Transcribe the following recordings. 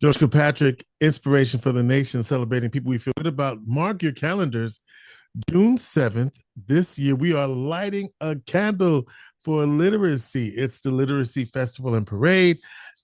George Kilpatrick, Inspiration for the Nation, celebrating people we feel good about. Mark your calendars. June 7th, this year, we are lighting a candle for literacy. It's the Literacy Festival and Parade.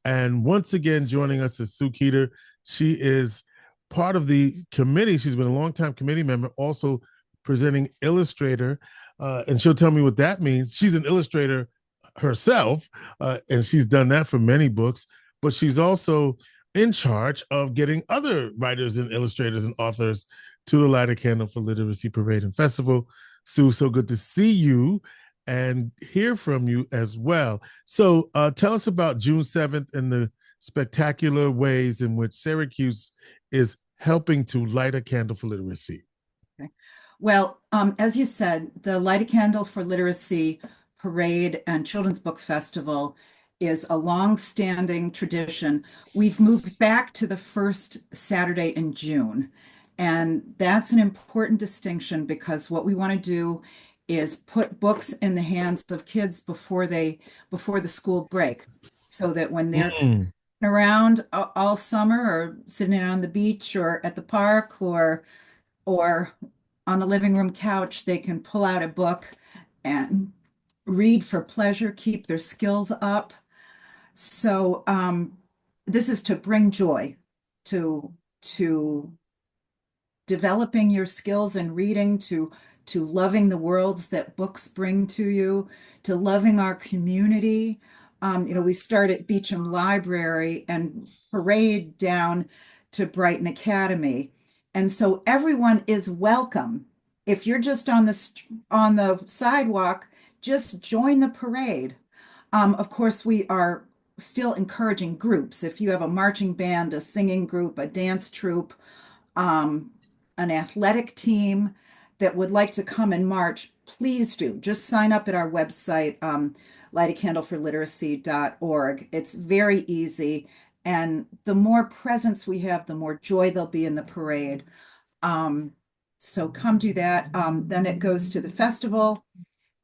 And once again, joining us is Sue Keeter. She is part of the committee. She's been a longtime committee member, also presenting illustrator. And she'll tell me what that means. She's an illustrator herself, and she's done that for many books, but she's also in charge of getting other writers and illustrators and authors to the Light a Candle for Literacy Parade and Festival. Sue, so good to see you and hear from you as well. So tell us about June 7th and the spectacular ways in which Syracuse is helping to light a candle for literacy. Okay. Well, as you said, the Light a Candle for Literacy Parade and Children's Book Festival is a long-standing tradition. We've moved back to the first Saturday in June. And that's an important distinction because what we want to do is put books in the hands of kids before the school break, so that when they're around all summer or sitting on the beach or at the park or on the living room couch, they can pull out a book and read for pleasure, keep their skills up. So this is to bring joy to developing your skills in reading, to loving the worlds that books bring to you, to loving our community. We start at Beecham Library and parade down to Brighton Academy. And so everyone is welcome. If you're just on the sidewalk, just join the parade. Of course, we are still encouraging groups. If you have a marching band, a singing group, a dance troupe, an athletic team that would like to come and march, please do. Just sign up at our website, lightacandleforliteracy.org. It's very easy. And the more presence we have, the more joy there'll be in the parade. So come do that. Then it goes to the festival,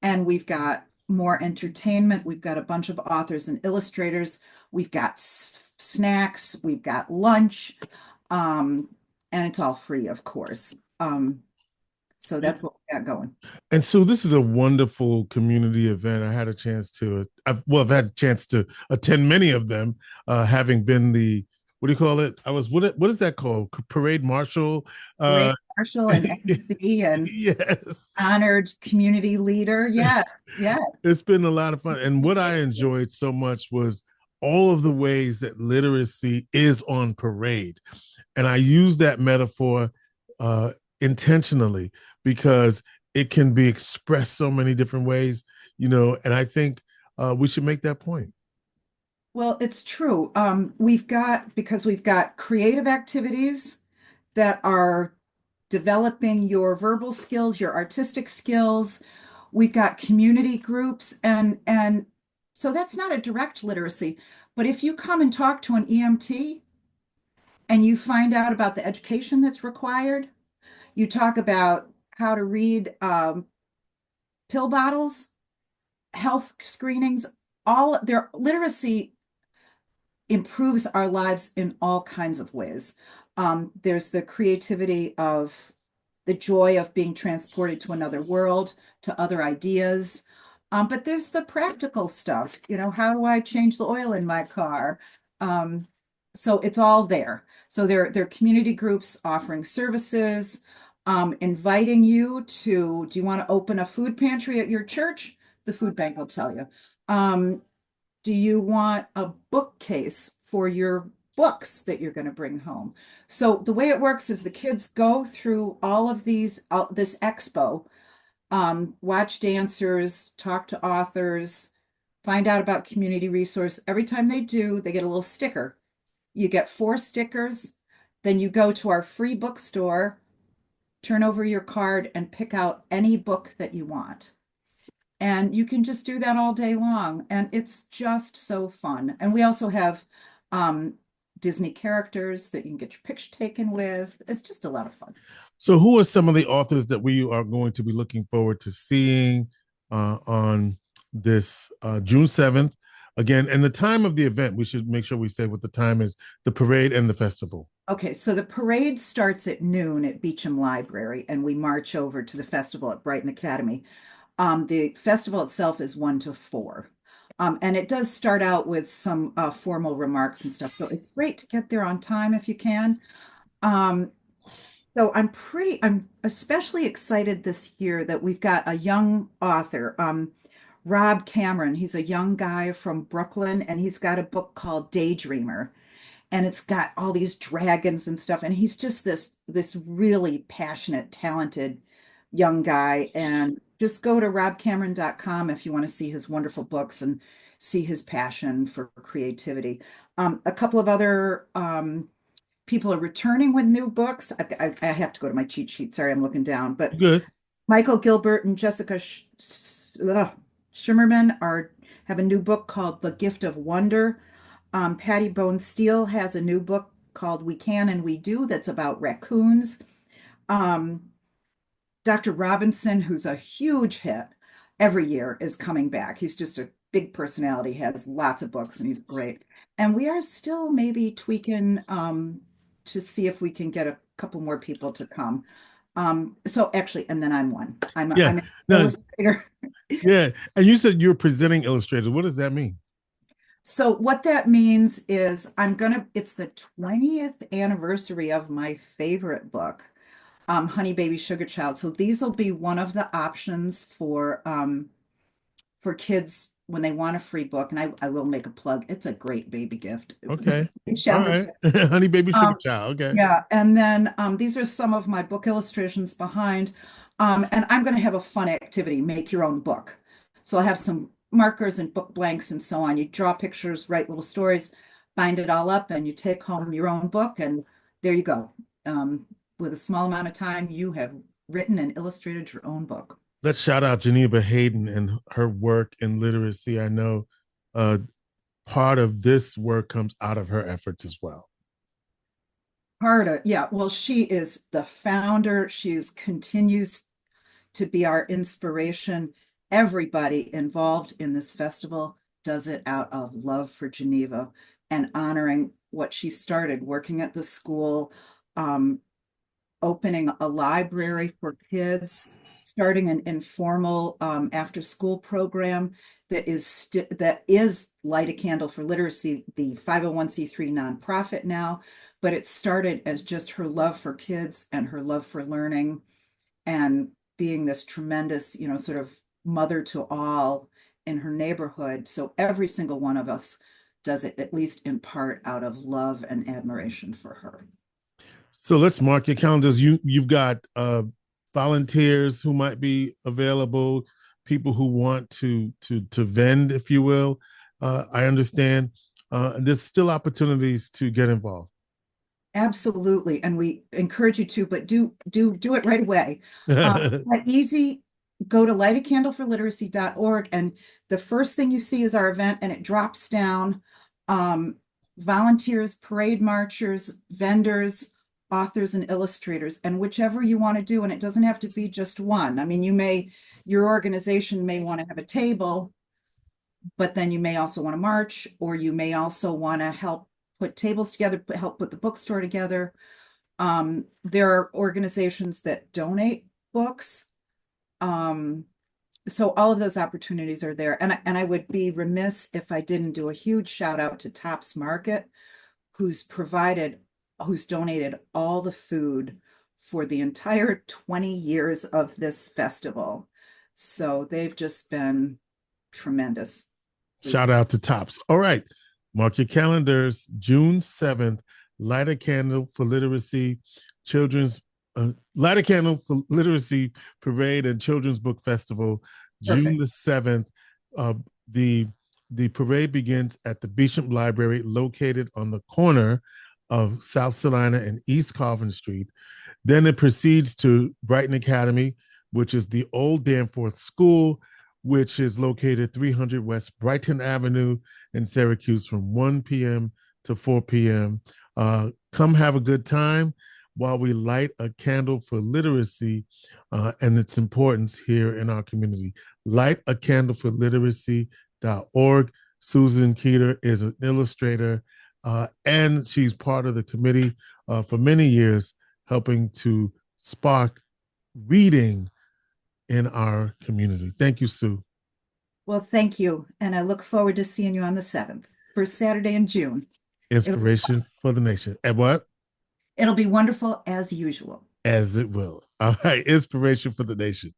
and we've got more entertainment. We've got a bunch of authors and illustrators. We've got snacks. We've got lunch. And it's all free, of course. So that's what we got going. And so this is a wonderful community event. I've had a chance to attend many of them, having been what do you call it? What is that called? Parade Marshal? Parade Marshal and MC and yes. Honored community leader. Yes, yes. It's been a lot of fun. And what I enjoyed so much was all of the ways that literacy is on parade. And I use that metaphor intentionally because it can be expressed so many different ways, and I think we should make that point. Well, it's true. We've got creative activities that are developing your verbal skills, your artistic skills. We've got community groups, and so that's not a direct literacy. But if you come and talk to an EMT and you find out about the education that's required, you talk about how to read pill bottles, health screenings, all their literacy improves our lives in all kinds of ways. There's the creativity of the joy of being transported to another world, to other ideas. But there's the practical stuff, how do I change the oil in my car? So it's all there. So there are community groups offering services, inviting you do you want to open a food pantry at your church? The food bank will tell you. Do you want a bookcase for your books that you're going to bring home? So the way it works is the kids go through all of this expo, watch dancers, talk to authors, find out about community resource. Every time they do, they get a little sticker. You get 4 stickers. Then you go to our free bookstore, turn over your card, and pick out any book that you want. And you can just do that all day long. And it's just so fun. And we also have Disney characters that you can get your picture taken with. It's just a lot of fun. So who are some of the authors that we are going to be looking forward to seeing on this June 7th again, and the time of the event, we should make sure we say what the time is, the parade and the festival. Okay, so the parade starts at noon at Beecham Library, and we march over to the festival at Brighton Academy. The festival itself is 1 to 4. And it does start out with some formal remarks and stuff. So it's great to get there on time if you can. Um, so I'm especially excited this year that we've got a young author, Rob Cameron. He's a young guy from Brooklyn, and he's got a book called Daydreamer, and it's got all these dragons and stuff, and he's just this really passionate, talented young guy. And just go to robcameron.com if you want to see his wonderful books and see his passion for creativity. A couple of other people are returning with new books. I have to go to my cheat sheet. Sorry, I'm looking down. But Good. Michael Gilbert and Jessica Shimmerman have a new book called The Gift of Wonder. Patty Bone Steele has a new book called We Can and We Do that's about raccoons. Um, Dr. Robinson, who's a huge hit every year, is coming back. He's just a big personality, has lots of books, and he's great. And we are still maybe tweaking to see if we can get a couple more people to come. So actually, and then I'm one. Yeah. I'm an No, illustrator. yeah. And you said you're presenting illustrators. What does that mean? So what that means is it's the 20th anniversary of my favorite book, Honey Baby Sugar Child. So these will be one of the options for kids when they want a free book. And I will make a plug. It's a great baby gift. Okay. All Shower right. gift. Honey Baby Sugar Um, Child. Okay. yeah, and then these are some of my book illustrations behind. And I'm going to have a fun activity, make your own book. So I'll have some markers and book blanks and so on. You draw pictures, write little stories, bind it all up, and you take home your own book, and there you go. With a small amount of time, you have written and illustrated your own book. Let's shout out Geneva Hayden and her work in literacy. I know uh, part of this work comes out of her efforts as well. Yeah, well, she is the founder. Continues to be our inspiration. Everybody involved in this festival does it out of love for Geneva and honoring what she started working at the school, um, opening a library for kids, starting an informal after school program that is Light a Candle for Literacy, the 501c3 nonprofit now, but it started as just her love for kids and her love for learning and being this tremendous, sort of mother to all in her neighborhood. So every single one of us does it, at least in part, out of love and admiration for her. So let's mark your calendars. You've got volunteers who might be available, people who want to vend, if you will. I understand. There's still opportunities to get involved. Absolutely. And we encourage you to, but do it right away. But easy, go to lightacandleforliteracy.org, and the first thing you see is our event, and it drops down volunteers, parade marchers, vendors, authors, and illustrators, and whichever you want to do. And it doesn't have to be just one. I mean, your organization may want to have a table, but then you may also want to march, or you may also want to help put tables together, help put the bookstore together. There are organizations that donate books. So all of those opportunities are there. And I would be remiss if I didn't do a huge shout out to Tops Market, who's donated all the food for the entire 20 years of this festival. So they've just been tremendous. Shout out to Tops. All right. Mark your calendars. June 7th, Light a Candle for Literacy, Light a Candle for Literacy Parade and Children's Book Festival. June the 7th. The parade begins at the Beecham Library, located on the corner of South Salina and East Carvin Street. Then it proceeds to Brighton Academy, which is the old Danforth School, which is located 300 West Brighton Avenue in Syracuse from 1 p.m. to 4 p.m. Come have a good time while we light a candle for literacy and its importance here in our community. Light a candle for literacy.org. Susan Keeter is an illustrator, and she's part of the committee for many years, helping to spark reading in our community. Thank you, Sue. Well, thank you. And I look forward to seeing you on the 7th, first Saturday in June. Inspiration for the nation. And what? It'll be wonderful as usual. As it will. All right. Inspiration for the nation.